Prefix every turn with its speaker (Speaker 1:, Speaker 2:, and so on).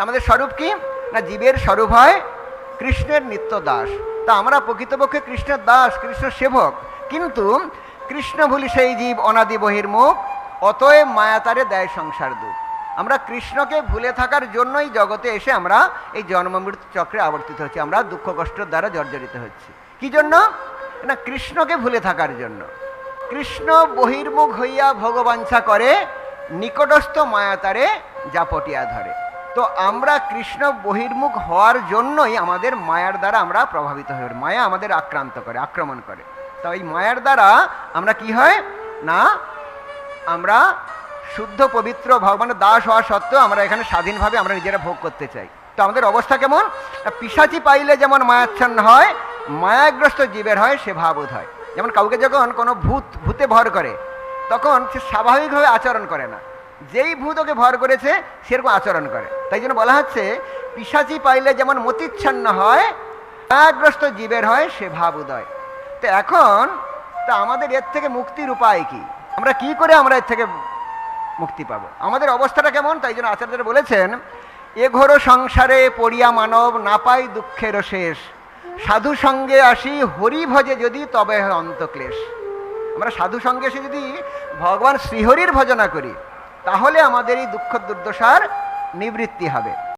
Speaker 1: আমাদের স্বরূপ কি না? জীবের স্বরূপ হয় কৃষ্ণের নিত্য দাস। তা আমরা প্রকৃতপক্ষে কৃষ্ণের দাস, কৃষ্ণের সেবক, কিন্তু কৃষ্ণ ভুলি সেই জীব অনাদি বহির্মুখ, অতএব মায়া তারে দেয় সংসার দুঃখ। আমরা কৃষ্ণকে ভুলে থাকার জন্যই জগতে এসে আমরা এই জন্ম মৃত্যু চক্রে আবর্তিত হচ্ছি, আমরা দুঃখ কষ্টের দ্বারা জর্জরিত হচ্ছি। কি জন্য? না কৃষ্ণকে ভুলে থাকার জন্য। কৃষ্ণ বহির্মুখ হইয়া ভগবাঞ্ছা করে, নিকটস্থ মায়া তারে জাপটিয়া ধরে। তো আমরা কৃষ্ণ বহির্মুখ হওয়ার জন্যই আমাদের মায়ার দ্বারা আমরা প্রভাবিত হয়ে পড়ি, মায়া আমাদের আক্রান্ত করে, আক্রমণ করে। তো এই মায়ার দ্বারা আমরা কি হয় না, আমরা শুদ্ধ পবিত্র ভগবানের দাস হওয়া সত্ত্বেও আমরা এখানে স্বাধীনভাবে আমরা নিজেরা ভোগ করতে চাই। তো আমাদের অবস্থা কেমন? পিশাচি পাইলে যেমন মায়াচ্ছন্ন হয়, মায়াগ্রস্ত জীবের হয় সে ভাবোধ হয়। যেমন কাউকে যখন কোনো ভূতে ভর করে, তখন সে স্বাভাবিকভাবে আচরণ করে না, যেই ভূত ওকে ভর করেছে সেরকম আচরণ করে। তাই জন্য বলা হচ্ছে পিশাচি পাইলে যেমন মতিচ্ছন্ন হয়, মায়াগ্রস্ত জীবের হয় সে ভাব উদয়। তো এখন তা আমাদের এর থেকে মুক্তির উপায় কি? আমরা কি করে আমরা এর থেকে মুক্তি পাবো? আমাদের অবস্থাটা কেমন? তাই জন্য আচার্যরা বলেছেন, এ ঘোর সংসারে পড়িয়া মানব না পাই দুঃখের শেষ, সাধু সঙ্গে আসি হরি ভজে যদি তবে হয় অন্তক্লেশ। আমরা সাধু সঙ্গে এসে যদি ভগবান শ্রীহরির ভজনা করি, তাহলে আমাদের এই দুঃখ দুর্দশার নিবৃত্তি হবে।